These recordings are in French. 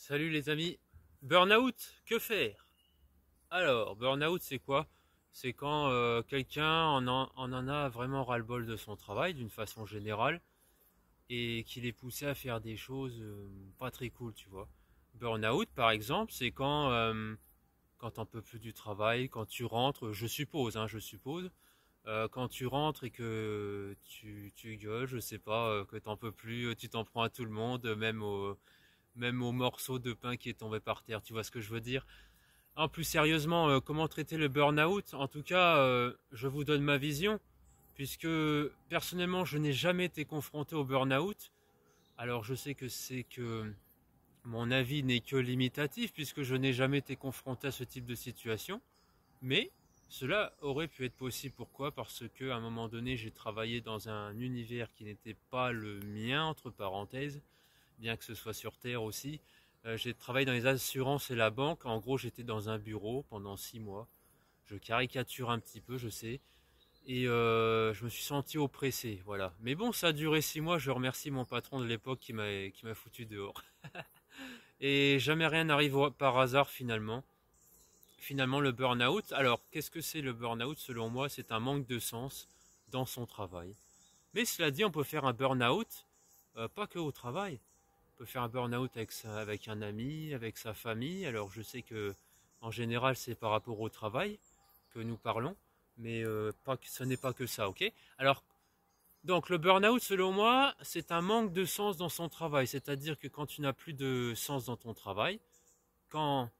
Salut les amis. Burnout, que faire? Alors, burnout, c'est quoi? C'est quand quelqu'un en a vraiment ras-le-bol de son travail, d'une façon générale, et qu'il est poussé à faire des choses pas très cool, tu vois. Burnout, par exemple, c'est quand t'en peux plus du travail, quand tu rentres, je suppose, hein, je suppose, quand tu rentres et que tu gueules, je sais pas, que t'en peux plus, tu t'en prends à tout le monde, même au morceau de pain qui est tombé par terre, tu vois ce que je veux dire? Plus sérieusement, comment traiter le burn-out? En tout cas, je vous donne ma vision, puisque personnellement, je n'ai jamais été confronté au burn-out. Alors, je sais que mon avis n'est que limitatif, puisque je n'ai jamais été confronté à ce type de situation. Mais cela aurait pu être possible. Pourquoi? Parce qu'à un moment donné, j'ai travaillé dans un univers qui n'était pas le mien, entre parenthèses, bien que ce soit sur Terre aussi. J'ai travaillé dans les assurances et la banque. En gros, j'étais dans un bureau pendant 6 mois. Je caricature un petit peu, je sais. Et je me suis senti oppressé, voilà. Mais bon, ça a duré 6 mois. Je remercie mon patron de l'époque qui m'a foutu dehors. Et jamais rien n'arrive par hasard finalement. Finalement, le burn-out. Alors, qu'est-ce que c'est le burn-out? Selon moi, c'est un manque de sens dans son travail. Mais cela dit, on peut faire un burn-out, pas que au travail. On peut faire un burn-out avec un ami, avec sa famille. Alors je sais que en général c'est par rapport au travail que nous parlons, mais ce n'est pas que ça, ok? Alors donc le burn-out selon moi c'est un manque de sens dans son travail, c'est-à-dire que quand tu n'as plus de sens dans ton travail, quand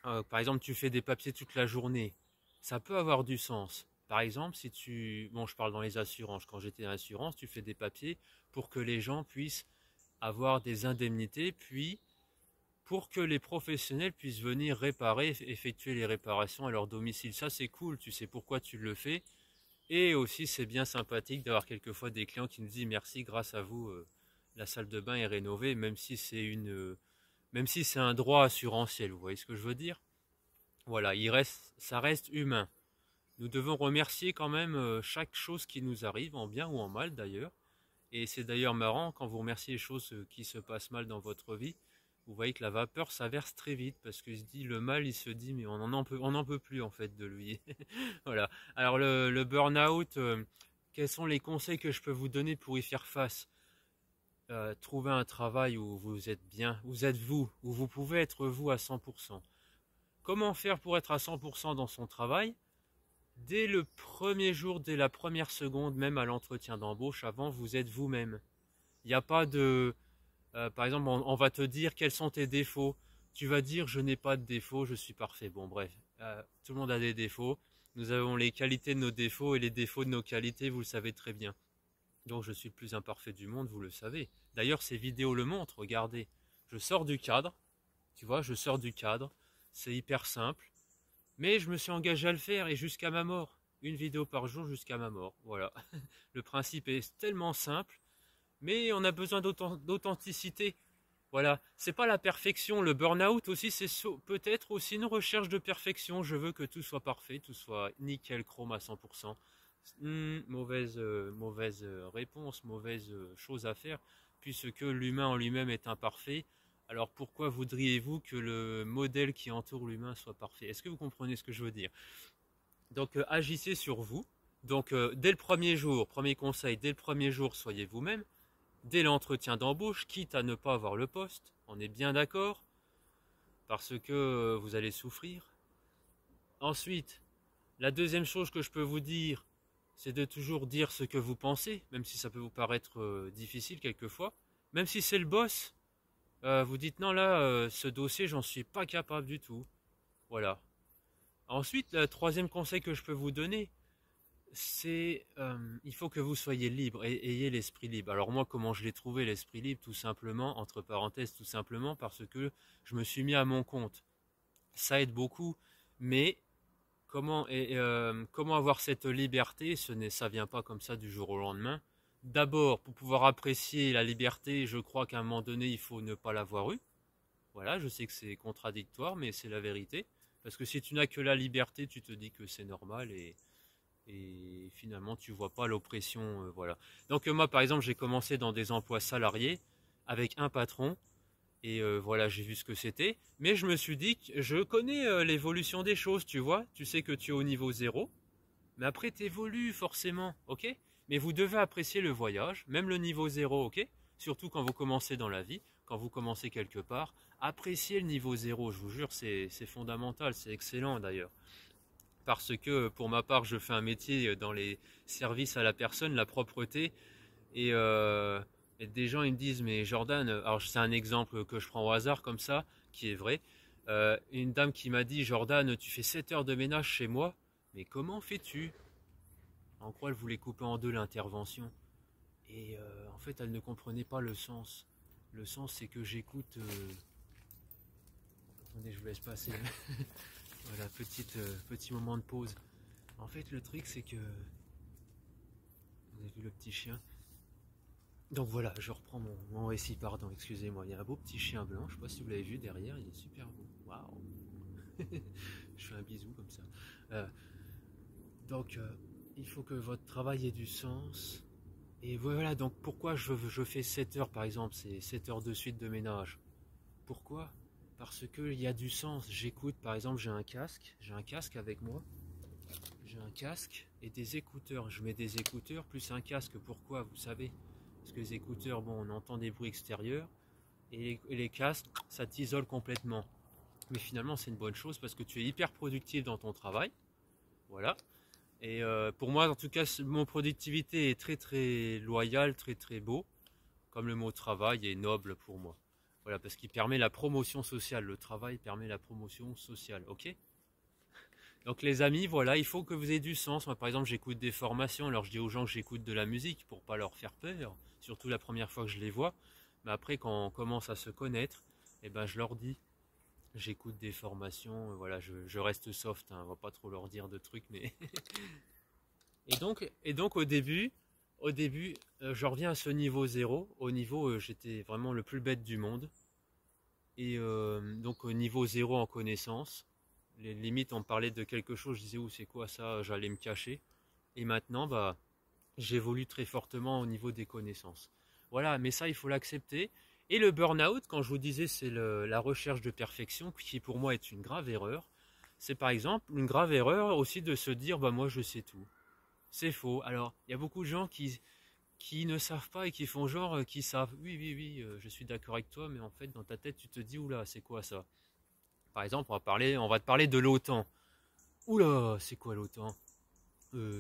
par exemple tu fais des papiers toute la journée, ça peut avoir du sens. Par exemple bon je parle dans les assurances, quand j'étais dans l'assurance, tu fais des papiers pour que les gens puissent avoir des indemnités, puis pour que les professionnels puissent venir réparer, effectuer les réparations à leur domicile. Ça c'est cool, tu sais pourquoi tu le fais. Et aussi c'est bien sympathique d'avoir quelquefois des clients qui nous disent merci, grâce à vous, la salle de bain est rénovée, même si c'est un droit assurantiel, vous voyez ce que je veux dire? Voilà, ça reste humain. Nous devons remercier quand même chaque chose qui nous arrive, en bien ou en mal d'ailleurs. Et c'est d'ailleurs marrant, quand vous remerciez les choses qui se passent mal dans votre vie, vous voyez que la vapeur s'averse très vite, parce que le mal, il se dit, mais on n'en peut plus en fait de lui. Voilà. Alors le burn-out, quels sont les conseils que je peux vous donner pour y faire face? Trouver un travail où vous êtes bien, vous êtes vous, où vous pouvez être vous à 100%. Comment faire pour être à 100% dans son travail? Dès le premier jour, dès la première seconde, même à l'entretien d'embauche, avant, vous êtes vous-même. Il n'y a pas de... par exemple, on va te dire quels sont tes défauts. Tu vas dire je n'ai pas de défauts, je suis parfait. Bon, bref, tout le monde a des défauts. Nous avons les qualités de nos défauts et les défauts de nos qualités, vous le savez très bien. Donc je suis le plus imparfait du monde, vous le savez. D'ailleurs, ces vidéos le montrent, regardez. Je sors du cadre, tu vois, je sors du cadre. C'est hyper simple. Mais je me suis engagé à le faire et jusqu'à ma mort. Une vidéo par jour jusqu'à ma mort. Voilà. Le principe est tellement simple, mais on a besoin d'authenticité. Voilà, c'est pas la perfection. Le burn-out aussi, c'est peut-être aussi une recherche de perfection. Je veux que tout soit parfait, tout soit nickel chrome à 100%. Mauvaise réponse, mauvaise chose à faire, puisque l'humain en lui-même est imparfait. Alors pourquoi voudriez-vous que le modèle qui entoure l'humain soit parfait? Est-ce que vous comprenez ce que je veux dire? Donc agissez sur vous. Donc dès le premier jour, premier conseil, dès le premier jour, soyez vous-même. Dès l'entretien d'embauche, quitte à ne pas avoir le poste, on est bien d'accord, parce que vous allez souffrir. Ensuite, la deuxième chose que je peux vous dire, c'est de toujours dire ce que vous pensez, même si ça peut vous paraître difficile quelquefois. Même si c'est le boss, vous dites non là, ce dossier, j'en suis pas capable du tout. Voilà. Ensuite, le troisième conseil que je peux vous donner, c'est il faut que vous soyez libre et ayez l'esprit libre. Alors moi, comment je l'ai trouvé l'esprit libre? Tout simplement, entre parenthèses, tout simplement parce que je me suis mis à mon compte. Ça aide beaucoup, mais comment avoir cette liberté? Ça vient pas comme ça du jour au lendemain. D'abord, pour pouvoir apprécier la liberté, je crois qu'à un moment donné, il faut ne pas l'avoir eue. Voilà, je sais que c'est contradictoire, mais c'est la vérité. Parce que si tu n'as que la liberté, tu te dis que c'est normal et finalement tu vois pas l'oppression, voilà. Donc moi par exemple j'ai commencé dans des emplois salariés avec un patron Et voilà, j'ai vu ce que c'était. Mais je me suis dit que je connais l'évolution des choses, tu vois. Tu sais que tu es au niveau 0, mais après tu évolues forcément, ok? Mais vous devez apprécier le voyage, même le niveau 0, ok? Surtout quand vous commencez dans la vie, quand vous commencez quelque part. Appréciez le niveau 0, je vous jure, c'est fondamental, c'est excellent d'ailleurs. Parce que pour ma part, je fais un métier dans les services à la personne, la propreté, et, et des gens ils me disent mais Jordan, alors c'est un exemple que je prends au hasard comme ça, qui est vrai. Une dame qui m'a dit Jordan, tu fais 7 heures de ménage chez moi, mais comment fais-tu? En quoi elle voulait couper en deux l'intervention. Et en fait elle ne comprenait pas le sens. Le sens c'est que j'écoute... Attendez, je vous laisse passer. Voilà, petit moment de pause. En fait le truc c'est que... Vous avez vu le petit chien? Donc voilà, je reprends mon récit, pardon, excusez-moi. Il y a un beau petit chien blanc, je sais pas si vous l'avez vu derrière, il est super beau. Waouh. Je fais un bisou comme ça. Euh, donc il faut que votre travail ait du sens. Et voilà, donc pourquoi je fais 7 heures par exemple, c'est 7 heures de suite de ménage. Pourquoi? Parce qu'il y a du sens. J'écoute, par exemple, j'ai un casque avec moi. J'ai un casque et des écouteurs. Je mets des écouteurs plus un casque. Pourquoi? Vous savez? Parce que les écouteurs, bon, on entend des bruits extérieurs. Et les casques, ça t'isole complètement. Mais finalement, c'est une bonne chose parce que tu es hyper productif dans ton travail. Voilà. Et pour moi, en tout cas, mon productivité est très très loyale, très très beau. Comme le mot travail est noble pour moi. Voilà, parce qu'il permet la promotion sociale. Le travail permet la promotion sociale, ok? Donc les amis, voilà, il faut que vous ayez du sens. Moi, par exemple, j'écoute des formations. Alors je dis aux gens que j'écoute de la musique pour pas leur faire peur, surtout la première fois que je les vois. Mais après, quand on commence à se connaître, eh ben, je leur dis, j'écoute des formations. Voilà, je reste soft. Hein, on va pas trop leur dire de trucs, mais et donc au début, je reviens à ce niveau 0. Au niveau, j'étais vraiment le plus bête du monde. Et donc au niveau 0 en connaissance. Les limites, on me parlait de quelque chose, je disais, où c'est quoi ça, j'allais me cacher. Et maintenant, bah, j'évolue très fortement au niveau des connaissances. Voilà, mais ça, il faut l'accepter. Et le burn-out, quand je vous disais, c'est la recherche de perfection, qui pour moi est une grave erreur. C'est par exemple une grave erreur aussi de se dire, bah moi je sais tout. C'est faux. Alors, il y a beaucoup de gens qui ne savent pas et qui font genre qui savent. Oui, oui, oui, je suis d'accord avec toi, mais en fait, dans ta tête, tu te dis, oula, c'est quoi ça? Par exemple, on va te parler de l'OTAN. Oula, c'est quoi l'OTAN?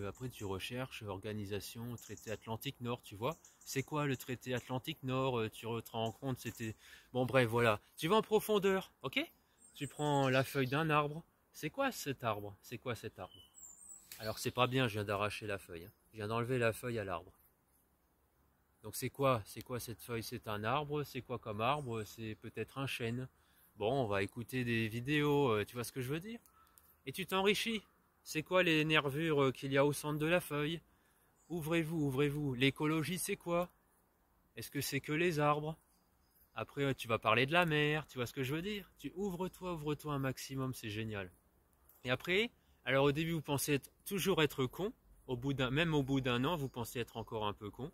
Après, tu recherches organisation, traité Atlantique Nord, tu vois. C'est quoi le traité Atlantique Nord? Tu te rends compte, c'était... Bon, bref, voilà. Tu vas en profondeur, ok? Tu prends la feuille d'un arbre. C'est quoi cet arbre? C'est quoi cet arbre? Alors, c'est pas bien, je viens d'arracher la feuille. Hein. Je viens d'enlever la feuille à l'arbre. Donc, c'est quoi? C'est quoi cette feuille? C'est un arbre? C'est quoi comme arbre? C'est peut-être un chêne. Bon, on va écouter des vidéos, tu vois ce que je veux dire? Et tu t'enrichis. C'est quoi les nervures qu'il y a au centre de la feuille? Ouvrez-vous, ouvrez-vous. L'écologie, c'est quoi? Est-ce que c'est que les arbres? Après, tu vas parler de la mer, tu vois ce que je veux dire? Tu ouvre-toi un maximum, c'est génial. Et après, alors au début, vous pensez toujours être con. Même au bout d'un an, vous pensez être encore un peu con.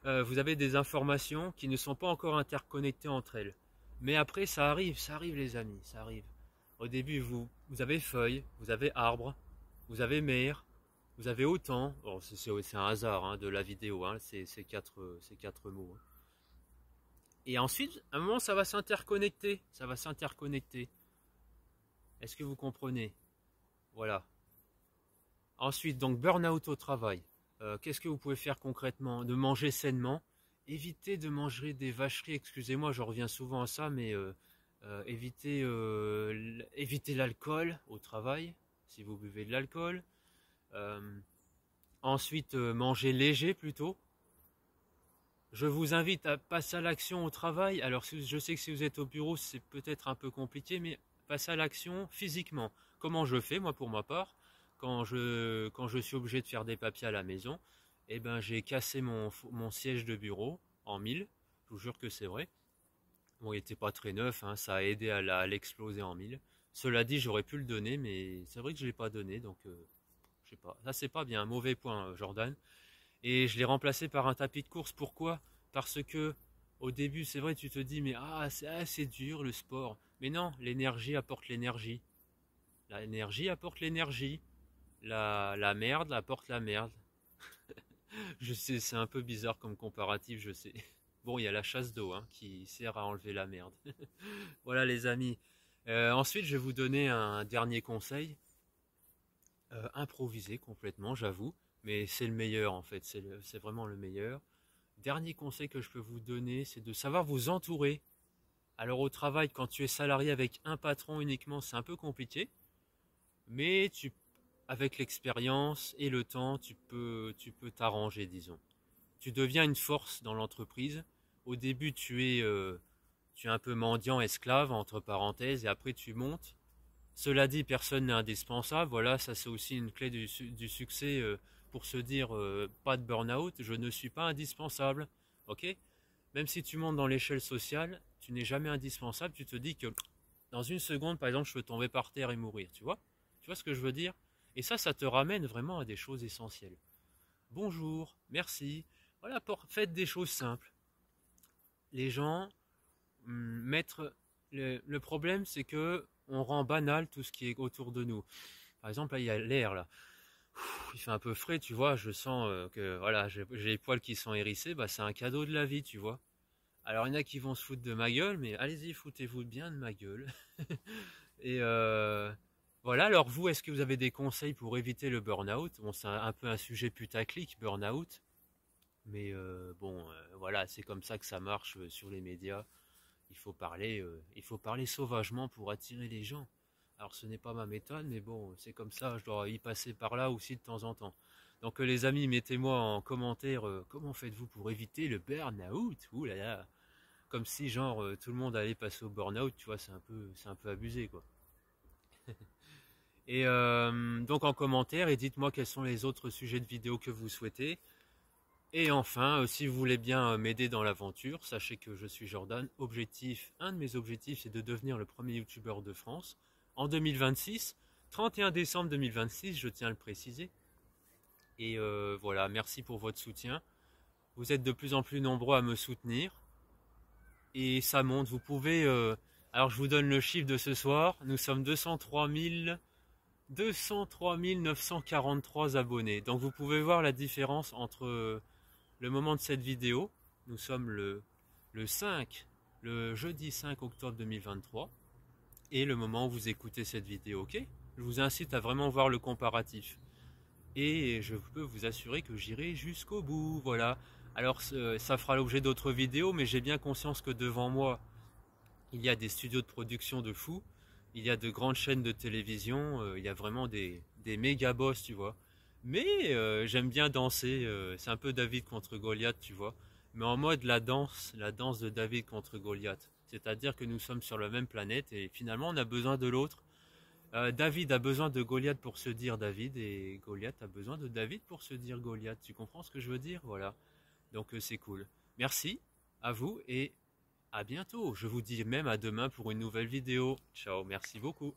Vous avez des informations qui ne sont pas encore interconnectées entre elles. Mais après, ça arrive les amis, ça arrive. Au début, vous avez feuilles, vous avez arbres, vous avez mer, vous avez autant. Bon, c'est un hasard hein, de la vidéo, hein, ces quatre mots. Hein. Et ensuite, à un moment, ça va s'interconnecter. Ça va s'interconnecter. Est-ce que vous comprenez? Voilà. Ensuite, donc, burn-out au travail. Qu'est-ce que vous pouvez faire concrètement? De manger sainement. Évitez de manger des vacheries. Excusez-moi, je reviens souvent à ça, mais évitez l'alcool au travail, si vous buvez de l'alcool. Ensuite, manger léger plutôt. Je vous invite à passer à l'action au travail. Alors, je sais que si vous êtes au bureau, c'est peut-être un peu compliqué, mais passez à l'action physiquement. Comment je fais, moi, pour ma part, quand je suis obligé de faire des papiers à la maison, eh ben, j'ai cassé mon siège de bureau en mille. Je vous jure que c'est vrai. Bon, il n'était pas très neuf, hein, ça a aidé à l'exploser en mille. Cela dit, j'aurais pu le donner, mais c'est vrai que je ne l'ai pas donné, donc je sais pas. Ça, c'est pas bien, un mauvais point, Jordan. Et je l'ai remplacé par un tapis de course. Pourquoi? Parce que Au début, c'est vrai, tu te dis, mais c'est assez dur le sport. Mais non, l'énergie apporte l'énergie. L'énergie apporte l'énergie. La merde apporte la merde. Je sais, c'est un peu bizarre comme comparatif, je sais. Bon, il y a la chasse d'eau hein, qui sert à enlever la merde. Voilà les amis. Ensuite, je vais vous donner un dernier conseil. Improvisé complètement, j'avoue. Mais c'est le meilleur en fait, c'est vraiment le meilleur. Dernier conseil que je peux vous donner, c'est de savoir vous entourer. Alors au travail, quand tu es salarié avec un patron uniquement, c'est un peu compliqué. Mais avec l'expérience et le temps, tu peux t'arranger, disons. Tu deviens une force dans l'entreprise. Au début, tu es un peu mendiant, esclave, entre parenthèses, et après tu montes. Cela dit, personne n'est indispensable. Voilà, ça c'est aussi une clé du succès pour se dire pas de burn-out, je ne suis pas indispensable. Ok? Même si tu montes dans l'échelle sociale, tu n'es jamais indispensable. Tu te dis que dans une seconde, par exemple, je peux tomber par terre et mourir. Tu vois? Tu vois ce que je veux dire? Et ça te ramène vraiment à des choses essentielles. Bonjour, merci. Voilà, faites des choses simples. Les gens mettre le problème, c'est que on rend banal tout ce qui est autour de nous. Par exemple, là, il y a l'air là. Il fait un peu frais, tu vois. Je sens que voilà, j'ai les poils qui sont hérissés. Bah, c'est un cadeau de la vie, tu vois. Alors, il y en a qui vont se foutre de ma gueule, mais allez-y, foutez-vous bien de ma gueule. Et voilà. Alors vous, est-ce que vous avez des conseils pour éviter le burn-out? Bon, c'est un peu un sujet putaclic, burn-out. Mais bon, voilà, c'est comme ça que ça marche sur les médias. Il faut parler sauvagement pour attirer les gens. Alors ce n'est pas ma méthode, mais bon, c'est comme ça, je dois y passer par là aussi de temps en temps. Donc les amis, mettez-moi en commentaire comment faites-vous pour éviter le burn-out. Ouh là là, comme si genre tout le monde allait passer au burn-out, tu vois, c'est un peu abusé quoi. Et donc en commentaire, et dites-moi quels sont les autres sujets de vidéo que vous souhaitez. Et enfin, si vous voulez bien m'aider dans l'aventure, sachez que je suis Jordan. Un de mes objectifs, c'est de devenir le premier youtubeur de France en 2026, 31 décembre 2026, je tiens à le préciser. Et voilà, merci pour votre soutien. Vous êtes de plus en plus nombreux à me soutenir. Et ça monte, vous pouvez... alors je vous donne le chiffre de ce soir. Nous sommes 203 943 abonnés. Donc vous pouvez voir la différence entre le moment de cette vidéo. Nous sommes le jeudi 5 octobre 2023. Et le moment où vous écoutez cette vidéo, ok? Je vous incite à vraiment voir le comparatif. Et je peux vous assurer que j'irai jusqu'au bout, voilà. Alors ça fera l'objet d'autres vidéos, mais j'ai bien conscience que devant moi, il y a des studios de production de fous, il y a de grandes chaînes de télévision, il y a vraiment des méga boss, tu vois. Mais j'aime bien danser, c'est un peu David contre Goliath, tu vois. Mais en mode la danse de David contre Goliath. C'est-à-dire que nous sommes sur la même planète et finalement on a besoin de l'autre. David a besoin de Goliath pour se dire David et Goliath a besoin de David pour se dire Goliath. Tu comprends ce que je veux dire? Voilà. Donc c'est cool. Merci à vous et à bientôt. Je vous dis même à demain pour une nouvelle vidéo. Ciao, merci beaucoup.